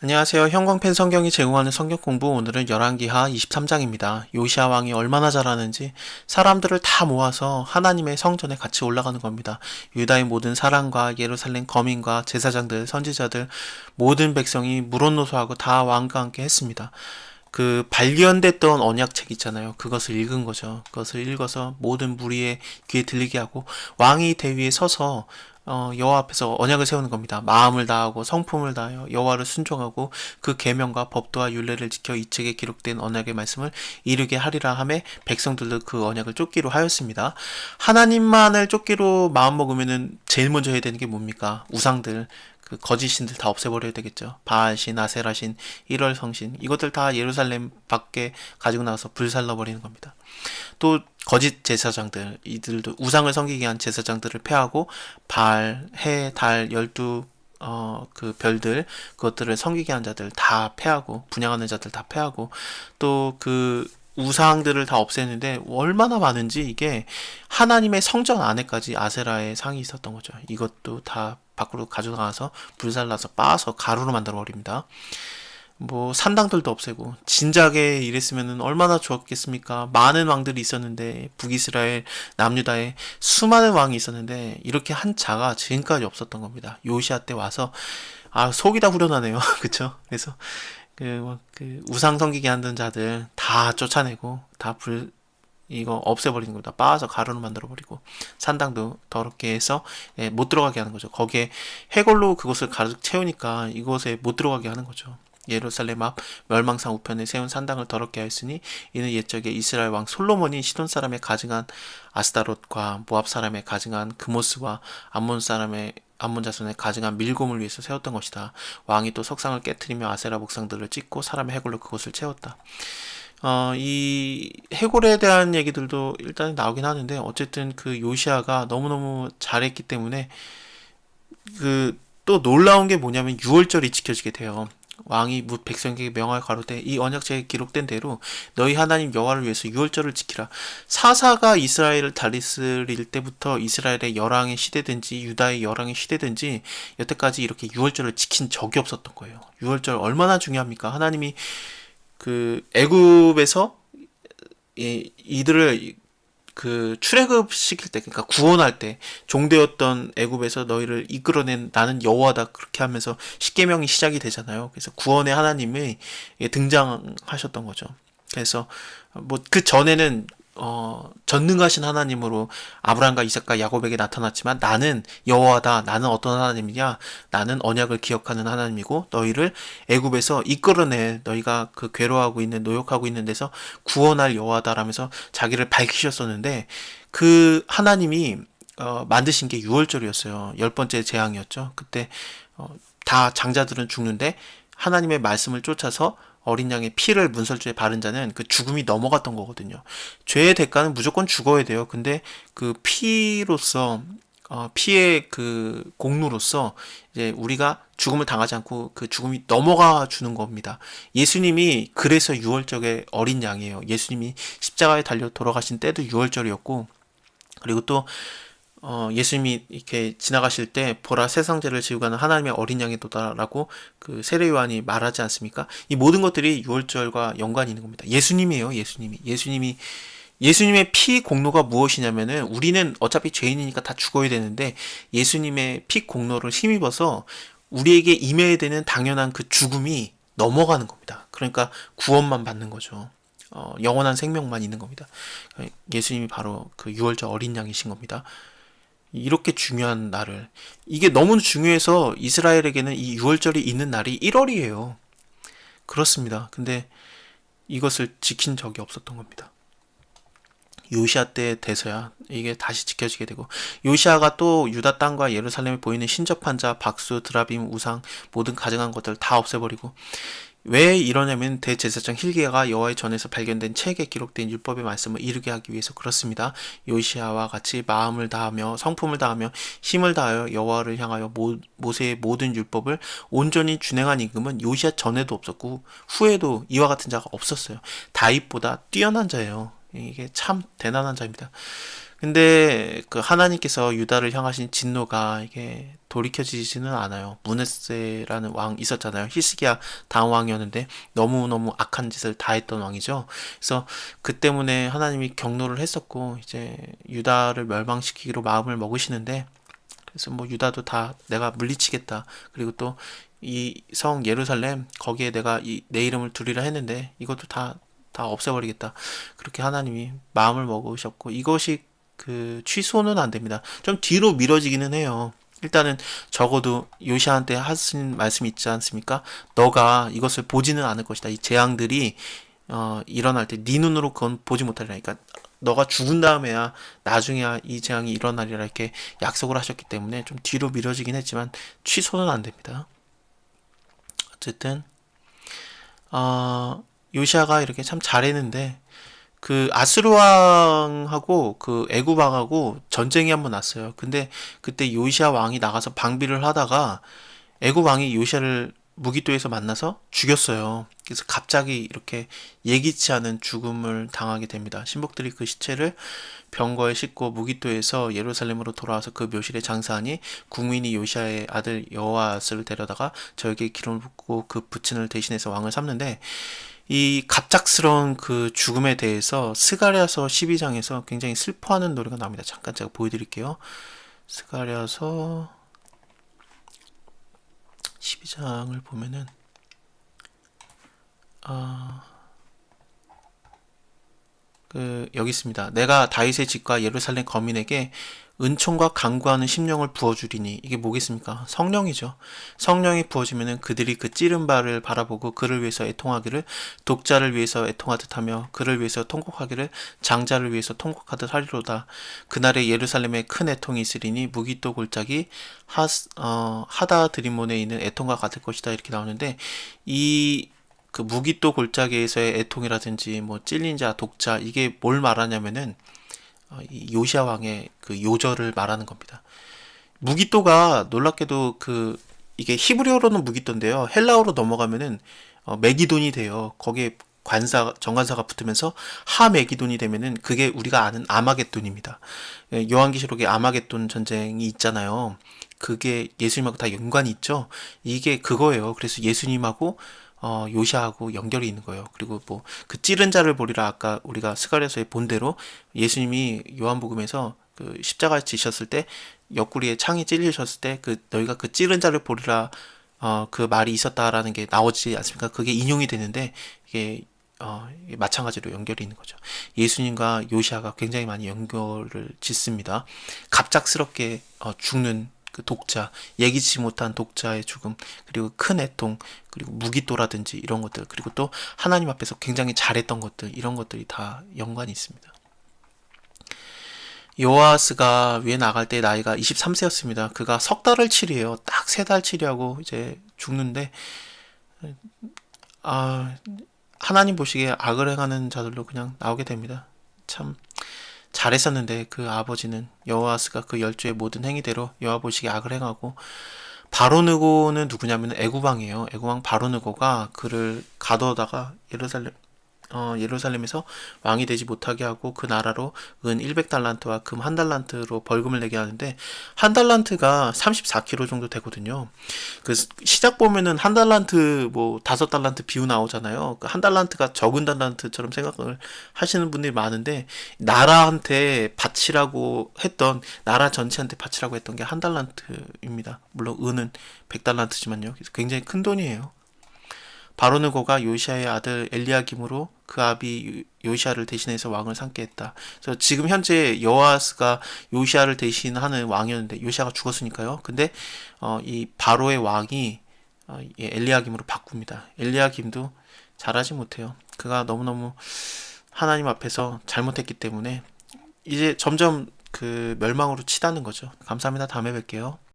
안녕하세요. 형광펜 성경이 제공하는 성경 공부, 오늘은 열왕기하 23장입니다. 요시야 왕이 얼마나 잘하는지 사람들을 다 모아서 하나님의 성전에 같이 올라가는 겁니다. 유다의 모든 사람과 예루살렘 거민과 제사장들, 선지자들, 모든 백성이 물온노소하고 다 왕과 함께 했습니다. 그 발견됐던 언약책 있잖아요. 그것을 읽은 거죠. 그것을 읽어서 모든 무리의 귀에 들리게 하고 왕이 대위에 서서 여호와 앞에서 언약을 세우는 겁니다. 마음을 다하고 성품을 다하여 여호와를 순종하고 그 계명과 법도와 율례를 지켜 이 책에 기록된 언약의 말씀을 이루게 하리라 하며 백성들도 그 언약을 쫓기로 하였습니다. 하나님만을 쫓기로 마음 먹으면은 제일 먼저 해야 되는 게 뭡니까? 우상들, 그 거짓신들 다 없애버려야 되겠죠. 바알신, 아세라신, 일월성신, 이것들 다 예루살렘 밖에 가지고 나가서 불살라버리는 겁니다. 또 거짓 제사장들, 이들도 우상을 섬기게 한 제사장들을 패하고 발, 해, 달, 12 그 별들, 그것들을 섬기게 한 자들 다 패하고, 분양하는 자들 다 패하고, 또 그 우상들을 다 없애는데 얼마나 많은지, 이게 하나님의 성전 안에까지 아세라의 상이 있었던 거죠. 이것도 다 밖으로 가져나가서 불살라서 빻아서 가루로 만들어 버립니다. 뭐 산당들도 없애고, 진작에 이랬으면 얼마나 좋았겠습니까? 많은 왕들이 있었는데, 북이스라엘, 남유다에 수많은 왕이 있었는데 이렇게 한 자가 지금까지 없었던 겁니다. 요시아 때 와서 속이 다 후련하네요. 그쵸? 그래서 그 우상 섬기게 하는 자들 다 쫓아내고 다 이거 없애버리는 겁니다. 빻아서 가루로 만들어버리고, 산당도 더럽게 해서 못 들어가게 하는 거죠. 거기에 해골로 그곳을 가득 채우니까 이곳에 못 들어가게 하는 거죠. 예루살렘 앞 멸망산 우편에 세운 산당을 더럽게 하였으니 이는 옛적에 이스라엘 왕 솔로몬이 시돈 사람의 가증한 아스다롯과 모압 사람의 가증한 그모스와 암몬 자손의 가증한 밀곰을 위해서 세웠던 것이다. 왕이 또 석상을 깨뜨리며 아세라 목상들을 찍고 사람의 해골로 그곳을 채웠다. 이 해골에 대한 얘기들도 일단 나오긴 하는데, 어쨌든 그 요시아가 너무너무 잘했기 때문에 또 놀라운 게 뭐냐면 유월절이 지켜지게 돼요. 왕이 뭇 백성에게 명하여 가로되 이 언약책에 기록된 대로 너희 하나님 여호와를 위해서 유월절을 지키라. 사사가 이스라엘을 다스릴 때부터 이스라엘의 열왕의 시대든지 유다의 열왕의 시대든지 여태까지 이렇게 유월절을 지킨 적이 없었던 거예요. 유월절 얼마나 중요합니까? 하나님이 그 애굽에서 이들을 그 출애굽 시킬 때, 그러니까 구원할 때, 종되었던 애굽에서 너희를 이끌어낸 나는 여호와다, 그렇게 하면서 십계명이 시작이 되잖아요. 그래서 구원의 하나님이 등장하셨던 거죠. 그래서 뭐 그 전에는 전능하신 하나님으로 아브라함과 이삭과 야곱에게 나타났지만, 나는 여호와다, 나는 어떤 하나님이냐, 나는 언약을 기억하는 하나님이고 너희를 애굽에서 이끌어내, 너희가 그 괴로워하고 있는, 노역하고 있는 데서 구원할 여호와다라면서 자기를 밝히셨었는데, 그 하나님이 만드신 게 유월절이었어요. 10번째 재앙이었죠. 그때 다 장자들은 죽는데 하나님의 말씀을 쫓아서 어린 양의 피를 문설주에 바른 자는 그 죽음이 넘어갔던 거거든요. 죄의 대가는 무조건 죽어야 돼요. 근데 그 피로서, 피의 그 공로로서 이제 우리가 죽음을 당하지 않고 그 죽음이 넘어가 주는 겁니다. 예수님이 그래서 유월절의 어린 양이에요. 예수님이 십자가에 달려 돌아가신 때도 유월절이었고, 그리고 또 예수님이 이렇게 지나가실 때 보라 세상 죄를 지고 가는 하나님의 어린 양이도다라고 그 세례 요한이 말하지 않습니까? 이 모든 것들이 유월절과 연관이 있는 겁니다. 예수님이에요. 예수님의 피 공로가 무엇이냐면은, 우리는 어차피 죄인이니까 다 죽어야 되는데 예수님의 피 공로를 힘입어서 우리에게 임해야 되는 당연한 그 죽음이 넘어가는 겁니다. 그러니까 구원만 받는 거죠. 영원한 생명만 있는 겁니다. 예수님이 바로 그 유월절 어린 양이신 겁니다. 이렇게 중요한 날을, 이게 너무 중요해서 이스라엘에게는 이 유월절이 있는 날이 1월이에요. 그렇습니다. 근데 이것을 지킨 적이 없었던 겁니다. 요시아 때 돼서야 이게 다시 지켜지게 되고, 요시아가 또 유다 땅과 예루살렘에 보이는 신접한 자, 박수, 드라빔, 우상, 모든 가증한 것들 다 없애버리고, 왜 이러냐면 대제사장 hil기야가 여호와의 전에서 발견된 책에 기록된 율법의 말씀을 이루게 하기 위해서 그렇습니다. 요시아와 같이 마음을 다하며 성품을 다하며 힘을 다하여 여호와를 향하여 모세의 모든 율법을 온전히 준행한 임금은 요시아 전에도 없었고 후에도 이와 같은 자가 없었어요. 다윗보다 뛰어난 자예요. 이게 참 대단한 자입니다. 근데 그 하나님께서 유다를 향하신 진노가 이게 돌이켜지지는 않아요. 문헤세라는 왕 있었잖아요. 히스기야 다음 왕이었는데 너무너무 악한 짓을 다 했던 왕이죠. 그래서 그 때문에 하나님이 경노를 했었고 이제 유다를 멸망시키기로 마음을 먹으시는데, 그래서 뭐 유다도 다 내가 물리치겠다. 그리고 또 이 성 예루살렘 거기에 내가 내 이름을 두리라 했는데 이것도 다 없애버리겠다. 그렇게 하나님이 마음을 먹으셨고, 이것이 그 취소는 안 됩니다. 좀 뒤로 미뤄지기는 해요. 일단은 적어도 요시아한테 하신 말씀이 있지 않습니까? 너가 이것을 보지는 않을 것이다. 이 재앙들이 일어날 때 네 눈으로 그건 보지 못하리라. 그러니까 너가 죽은 다음에야 나중에야 이 재앙이 일어나리라 이렇게 약속을 하셨기 때문에 좀 뒤로 미뤄지긴 했지만 취소는 안 됩니다. 어쨌든 요시아가 이렇게 참 잘했는데 그 아스루 왕하고 그 애굽 왕하고 전쟁이 한번 났어요. 근데 그때 요시아 왕이 나가서 방비를 하다가 애굽 왕이 요시아를 무기토에서 만나서 죽였어요. 그래서 갑자기 이렇게 예기치 않은 죽음을 당하게 됩니다. 신복들이 그 시체를 병거에 싣고 무기토에서 예루살렘으로 돌아와서 그 묘실에 장사하니 국민이 요시아의 아들 여호아스를 데려다가 저에게 기름을 붓고 그 부친을 대신해서 왕을 삼는데, 이 갑작스러운 그 죽음에 대해서 스가랴서 12장에서 굉장히 슬퍼하는 노래가 나옵니다. 잠깐 제가 보여드릴게요. 스가랴서 12장을 보면은 여기 있습니다. 내가 다윗의 집과 예루살렘 거민에게 은총과 강구하는 심령을 부어주리니, 이게 뭐겠습니까? 성령이죠. 성령이 부어지면은 그들이 그 찌른 바를 바라보고 그를 위해서 애통하기를 독자를 위해서 애통하듯 하며 그를 위해서 통곡하기를 장자를 위해서 통곡하듯 하리로다. 그날에 예루살렘에 큰 애통이 있으리니 무기또 골짜기 하다 드림몬에 있는 애통과 같을 것이다. 이렇게 나오는데, 이 그 무기또 골짜기에서의 애통이라든지 뭐 찔린 자, 독자, 이게 뭘 말하냐면은 이 요시아 왕의 그 요절을 말하는 겁니다. 무기또가 놀랍게도 그 이게 히브리어로는 무기또인데요. 헬라어로 넘어가면은 메기돈이 돼요. 거기에 정관사가 붙으면서 하메기돈이 되면은 그게 우리가 아는 아마겟돈입니다. 요한계시록에 아마겟돈 전쟁이 있잖아요. 그게 예수님하고 다 연관이 있죠. 이게 그거예요. 그래서 예수님하고 요시아하고 연결이 있는 거예요. 그리고 뭐 그 찌른 자를 보리라, 아까 우리가 스가랴서에 본 대로 예수님이 요한복음에서 그 십자가에 지셨을 때 옆구리에 창이 찔리셨을 때 그 너희가 그 찌른 자를 보리라, 그 말이 있었다라는 게 나오지 않습니까? 그게 인용이 되는데 이게 마찬가지로 연결이 있는 거죠. 예수님과 요시아가 굉장히 많이 연결을 짓습니다. 갑작스럽게 죽는 그 독자, 예기치 못한 독자의 죽음, 그리고 큰 애통, 그리고 무기또라든지 이런 것들, 그리고 또 하나님 앞에서 굉장히 잘했던 것들, 이런 것들이 다 연관이 있습니다. 요아스가 위에 나갈 때 나이가 23세였습니다. 그가 석 달을 치리해요. 딱 세 달 치리하고 이제 죽는데, 아, 하나님 보시기에 악을 행하는 자들로 그냥 나오게 됩니다. 참 잘했었는데 그 아버지는, 여호아스가 그 열조의 모든 행위대로 여호와 보시기에 악을 행하고, 바로느고는 누구냐면 애구왕이에요. 애구왕 바로느고가 그를 가둬다가 예루살렘에서 왕이 되지 못하게 하고 그 나라로 은 100달란트와 금 1달란트로 벌금을 내게 하는데, 1달란트가 34kg 정도 되거든요. 그 시작 보면은 1달란트 뭐 5달란트 비유 나오잖아요. 그 1달란트가 적은 달란트처럼 생각을 하시는 분들이 많은데, 나라한테 바치라고 했던, 나라 전체한테 바치라고 했던 게 1달란트입니다. 물론 은은 100달란트지만요. 그래서 굉장히 큰 돈이에요. 바로느고가 요시아의 아들 엘리야김으로 그 아비 요시아를 대신해서 왕을 삼게 했다. 그래서 지금 현재 여호아스가 요시아를 대신하는 왕이었는데 요시아가 죽었으니까요. 근데 이 바로의 왕이 엘리야김으로 바꿉니다. 엘리야김도 잘하지 못해요. 그가 너무너무 하나님 앞에서 잘못했기 때문에 이제 점점 그 멸망으로 치닫는 거죠. 감사합니다. 다음에 뵐게요.